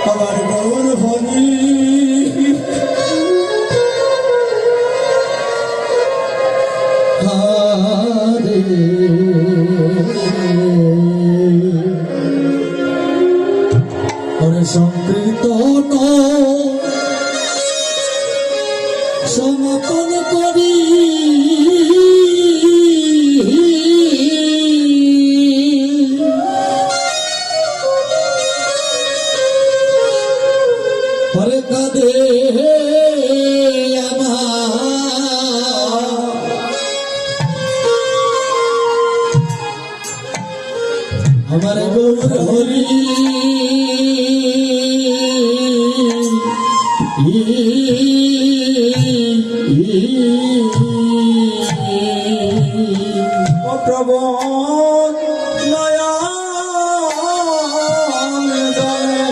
আমার গৌর হরি হারে হরে সংকীর্তন সমাপন করি হরে কাঁদে আমার গৌর হরি ও প্রভু নয়ন জলে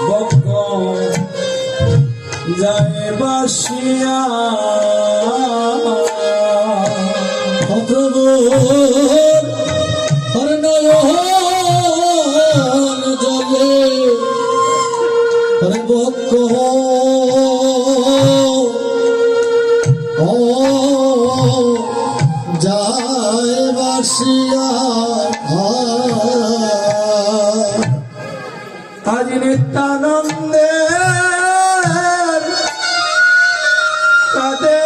বক্ষ যায় বাসিয়া ও প্রভু হরে নয়ন জলে হরে বক্ষ যায় বাসিয়া আজ নিত্যানন্দে কাদে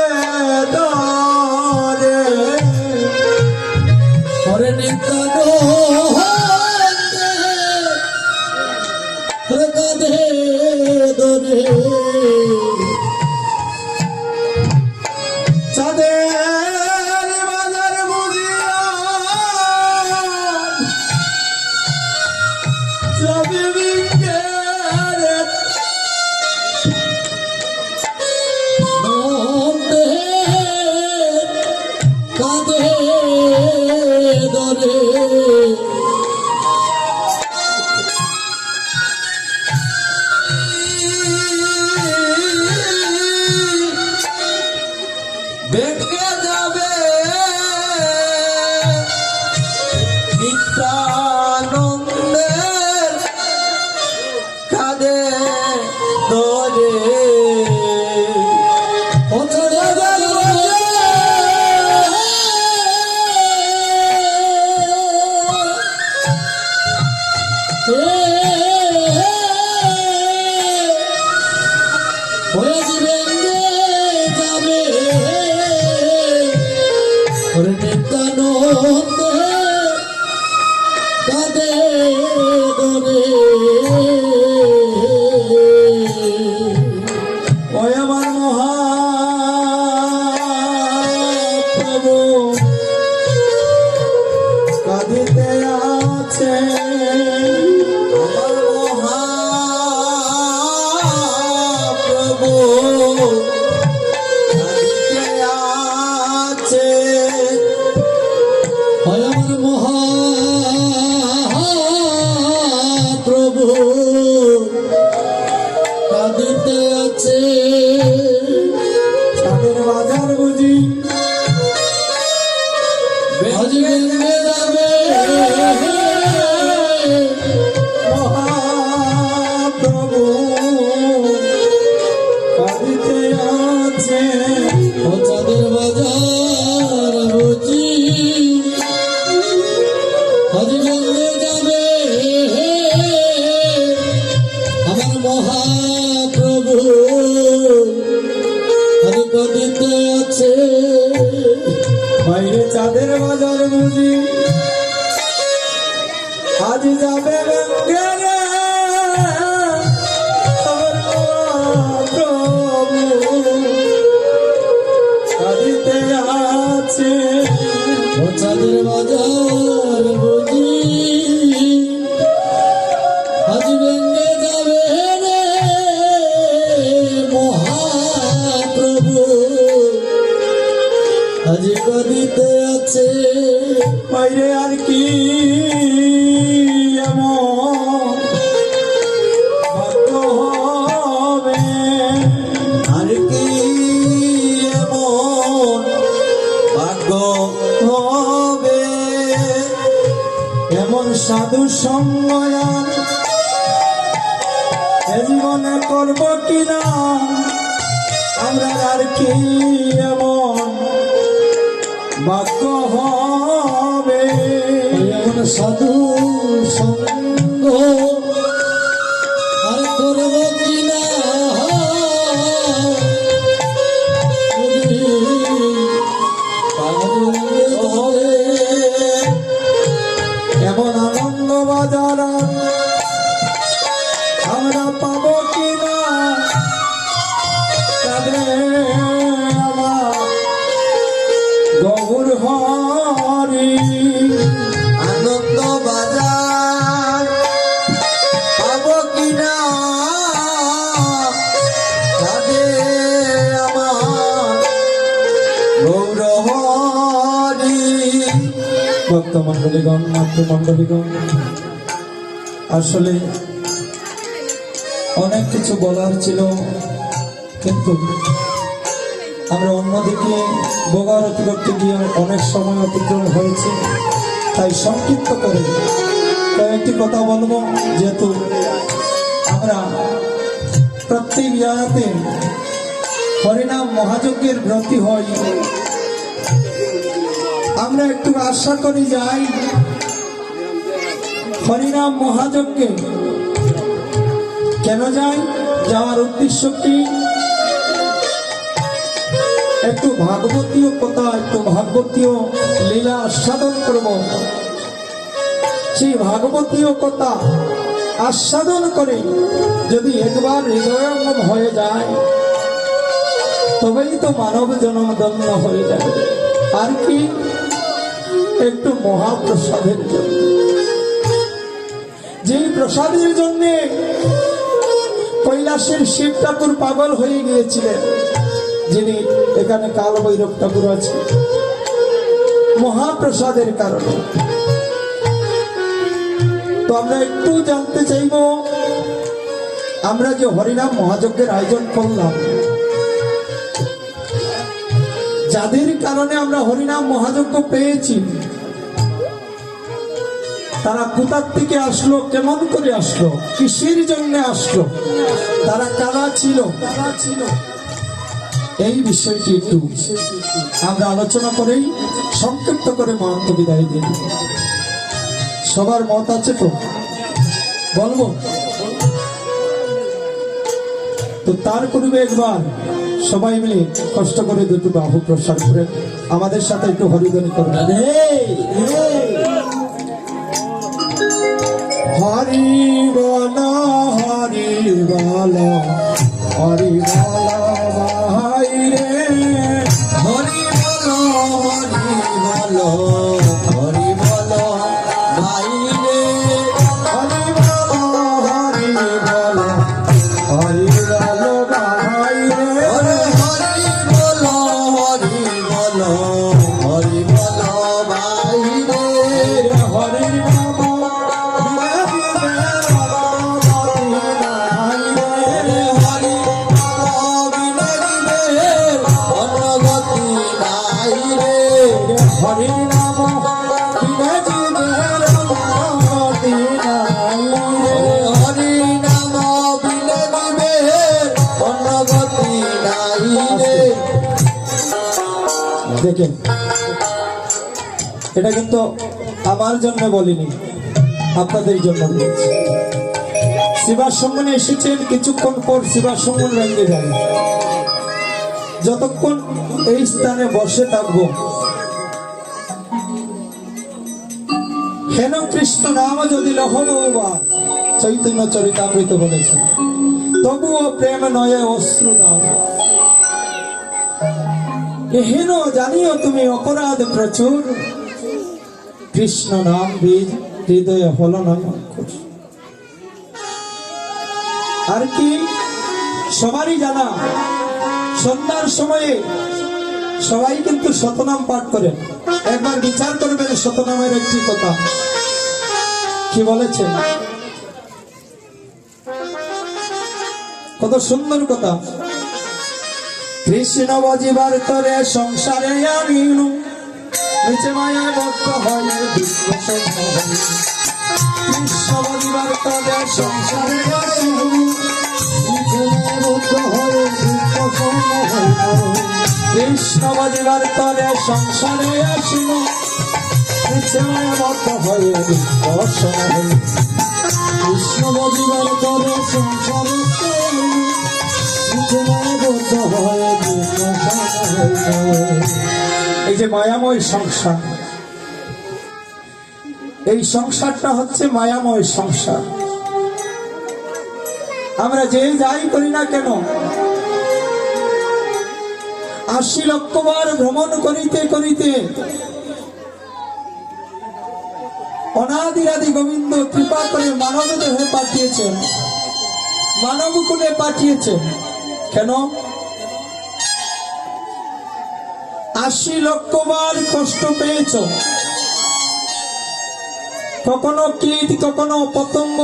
দরে হরে নিত্যানন্দে হরে কাদে দরে চাঁদের বাজার বুঝিয়া যাবে বিকেল নন্দে কাঁদে দরে বেঁকে যাবে নিত্যানন্দের কাঁদে দরে হরে নিত্যানন্দে কাঁদে দরে ওই আমার মহাপ্রভু কাঁদিতে আছে আমার মহাপ্রভু কাঁদিতে আছে আমার মহাপ্রভু কাঁদিতে আছে চাঁদের বাজার বুঝি ভেঙে যাবে মহাপ্রভু কাঁদিতে আছে ও চাঁদের বাজার বুঝি আজ ভেঙে যাবে আমার মহাপ্রভু আজ কাঁদিতে আছে বাইরে চাঁদের বাজার বুঝি আজ যাবে ভেঙে রে আমার মহাপ্রভু কাঁদিতে আছে ও চাঁদের বাজার বুঝি আজ ভেঙে যাবে রে মহাপ্রভু আজ কাঁদিতে আছে বাইরে আর কি এমন ভাগ্য হবে আর কি এমন ভাগ্য হবে এমন সাধু সঙ্গ এ জীবনে করব কিনা আমরা আর কি এমন ভাগ্য হবে এমন সাধু সঙ্গ আর করব কিনা এমন আনন্দ বাজার আমরা পাবো কিনা তাদের আমার গৌর হরি আনন্দ বাজার পাবো কিনা তাদের আমার গৌরহরি। ভক্তমণ্ডলীগণ মাতৃমণ্ডলীগণ, আসলে অনেক কিছু বলার ছিল, কিন্তু আমরা অন্যদিকে ভোগারতি করতে গিয়ে অনেক সময় অতিক্রম হয়েছে, তাই সংক্ষিপ্ত করে কয়েকটি কথা বলবো। যেহেতু আমরা প্রত্যেক জায়গাতে হরিনাম মহাযজ্ঞের ব্রতী হই, আমরা একটু আশা করি যাই হরিনাম মহাযজ্ঞে। কেন যাই? যাওয়ার উদ্দেশ্য কি? একটু ভাগবতীয় কথা, একটু ভাগবতীয় লীলা আস্বাদন করব। সেই ভাগবতীয় কথা আস্বাদন করে যদি একবার হৃদয়ঙ্গম হয়ে যায়, তবেই তো মানব জন্ম ধন্য হয়ে যাবে। আর কি? একটু মহাপ্রসাদের জন্য, যেই প্রসাদের জন্য কৈলাসের শিব ঠাকুর পাগল হয়ে গিয়েছিলেন, যিনি এখানে কাল ভৈরব ঠাকুর আছে, মহাপ্রসাদের কারণে। তো আমরা একটু জানতে চাইব, আমরা যে হরিনাম মহাযজ্ঞের আয়োজন করলাম, যাদের কারণে আমরা হরিনাম মহাযজ্ঞ পেয়েছি, তারা কোথার থেকে আসলো, কেমন করে আসলো, কিসের জন্য আসলো, তারা কারা ছিল, এই বিষয়টি একটু আমরা আলোচনা করেই সংক্ষিপ্ত করে মহান্ত বিদায় দিই। সবার মত আছে তো? বলবো তো তার পূর্বে একবার সবাই মিলে কষ্ট করে দুটো বাহু প্রসার করে আমাদের সাথে একটু হরিধ্বনি করবেন। হরি বল হরি বল হরি বল ভাই রে, হরি বলো হরি বলো ভাই রে, হরি বল হরি বল হরি বল ভাই রে, হরি বলো হরি বলো হরি বলো ভাই রে, হরি নাম হরি নাম হরি নাম বিনে দিবে অন্নগতি নাই রে। দেখেন, এটা কিন্তু আমার জন্য বলিনি, আপনাদের জন্য বলছি। শিবাসম্মানে এসেছেন, কিছুক্ষণ পর শিবাসম্মান ভেঙে যাবে। যতক্ষণ এই স্থানে বসে থাকবো, হেন কৃষ্ণ নাম যদি লহবা, চৈতন্য চরিতামৃত বলেছেন, তবুও প্রেম নয় অশ্রুদান। হেন জানিও তুমি অপরাধ প্রচুর, কৃষ্ণ নাম বীজ হৃদয়ে হল নয় অঙ্কুর। আর কি? সবারই জানা, সন্ধ্যার সময়ে সবাই কিন্তু শতনাম পাঠ করেন। একবার বিচার করবেন শতনামের একটি কথা কি বলেছেন, কত সুন্দর কথা। কৃষ্ণ বাজিবার তরে সংসারে আনিনু, নিচে মায়া বদ্ধ হয়ে কৃষ্ণ বাজিবার তরে সংসারে আসিনু, কৃষ্ণ বাজিবার তরে সংসারে আসিল নিচে মায়াবদ্ধ হয়ে বিকর্ষণ হইল। কৃষ্ণ বাজিবার করে সংসারে নিচে মায়াবদ্ধ হয়ে বিকর্ষণ হইল। এই যে মায়াময় সংসার, এই সংসারটা হচ্ছে মায়াময় সংসার। আমরা যে যাই করি না কেন 80 লক্ষ বার ভ্রমণ করিতে করিতে অনাদিরাদি গোবিন্দ কৃপা করে মানব দেহে পাঠিয়েছেন, মানব কুলে পাঠিয়েছেন। কেন? 80 লক্ষ বার কষ্ট পেয়েছ, কখনো কীট, কখনো পতঙ্গ,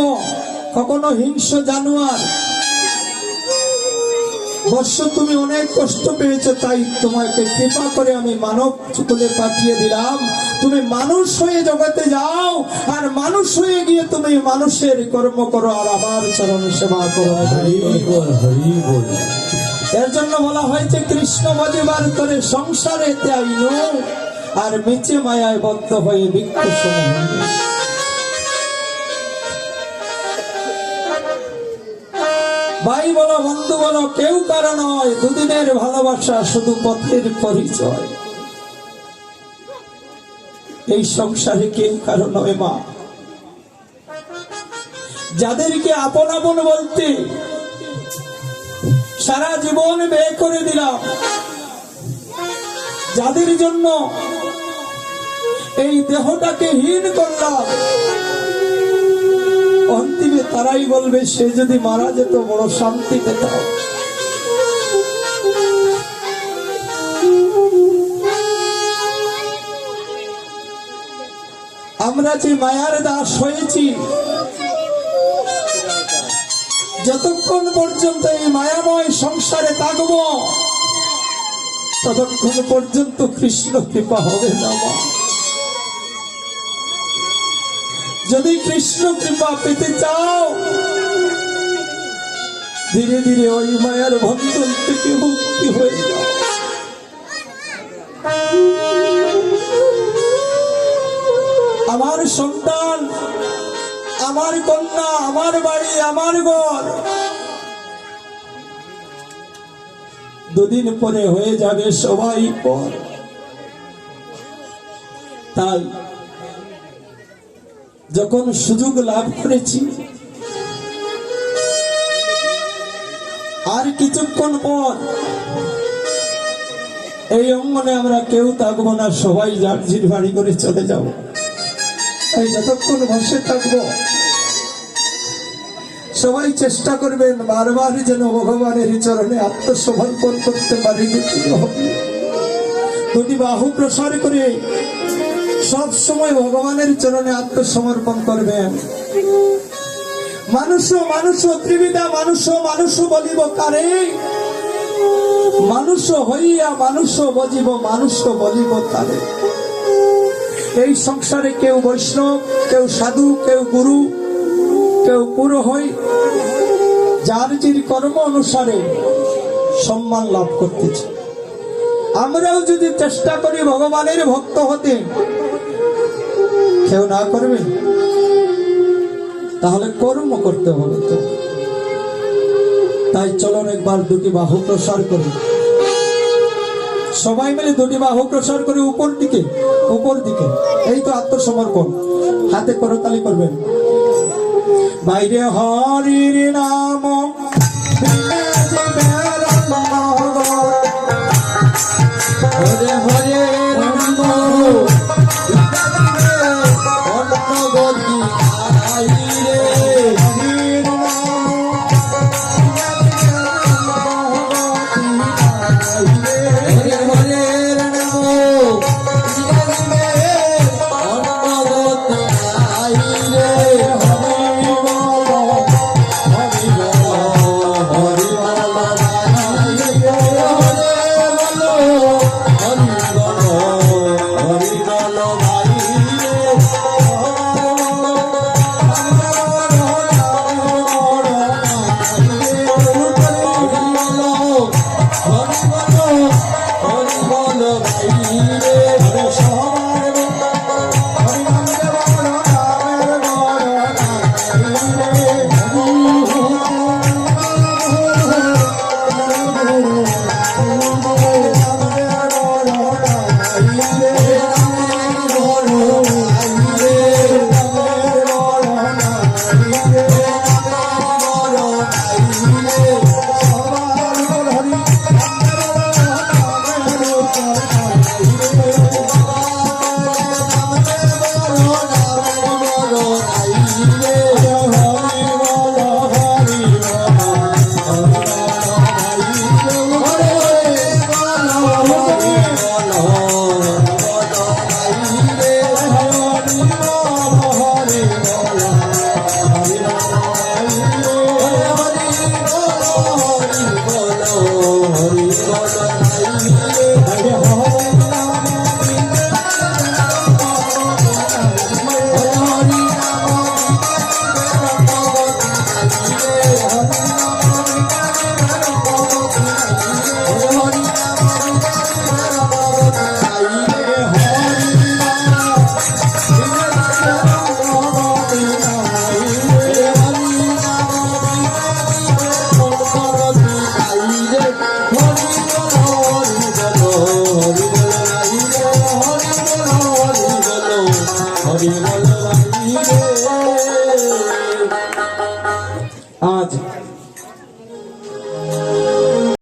কখনো হিংস্র জানোয়ার, বর্ষ তুমি অনেক কষ্ট পেয়েছো, তাই তোমাকে কৃপা করে আমি মানব কুলে পাঠিয়ে দিলাম। তুমি মানুষ হয়ে জগতে যাও, আর মানুষ হয়ে গিয়ে তুমি মানুষের কর্ম করো, আর আমার চরণ সেবা করো। হরি বল, হরি বল। এর জন্য বলা হয়েছে কৃষ্ণ বাজিবার করে সংসারে আইল, আর মিছে মায়ায় বদ্ধ হয়ে বিকর্ষণ হইল। ভাই বলো, বন্ধু বলো, কেউ কারো নয়, দুদিনের ভালোবাসা, শুধু পথের পরিচয়। এই সংসারে কেউ কারো নয় মা। যাদেরকে আপন আপন বলতে সারা জীবন ব্যয় করে দিলাম, যাদের জন্য এই দেহটাকে হীন করলাম, অন্তিমে তারাই বলবে সে যদি মারা যেত বড় শান্তি পেতাম। আমরা যে মায়ার দাস হয়েছি, যতক্ষণ পর্যন্ত এই মায়াময় সংসারে থাকব, ততক্ষণ পর্যন্ত কৃষ্ণ কৃপা হবে না মা। যদি কৃষ্ণ কৃপা পেতে চাও, ধীরে ধীরে ওই মায়ার বন্ধন থেকে মুক্তি হয়ে যাও। আমার সন্তান, আমার কন্যা, আমার বাড়ি, আমার ঘর, দুদিন পরে হয়ে যাবে সবাই পর। তাই যখন সুযোগ লাভ করেছি, আর কিছুক্ষণ পর এই অঙ্গনে আমরা কেউ থাকবো না, সবাই যার জির বাড়ি করে চলে যাব। তাই যতক্ষণ বসে থাকবো, সবাই চেষ্টা করবেন বারবার যেন ভগবানের চরণে আত্মসমর্পণ করতে পারি। দুটি বাহু প্রসার করে সব সময় ভগবানের চরণে আত্মসমর্পণ করবেন। মানুষ মানুষ ত্রিবিধা মানুষ, মানুষ বলিব কারে, মানুষ হইয়া মানুষ বজিব, মানুষ বলিব তারে। এই সংসারে কেউ বৈষ্ণব, কেউ সাধু, কেউ গুরু, কেউ পুরোহিত, যার যার কর্ম অনুসারে সম্মান লাভ করতেছে। আমরাও যদি চেষ্টা করি ভগবানের ভক্ত হতে, কেউ না করবে, তাহলে কর্ম করতে হবে তো। তাই চলুন একবার দুটি বাহু প্রসার করি, সবাই মিলে দুটি বাহু প্রসার করে উপর দিকে, উপর দিকে। এই তো আত্মসমর্পণ, হাতে করতালি করবেন। বাইরে হরির নাম, হরে হরে রাম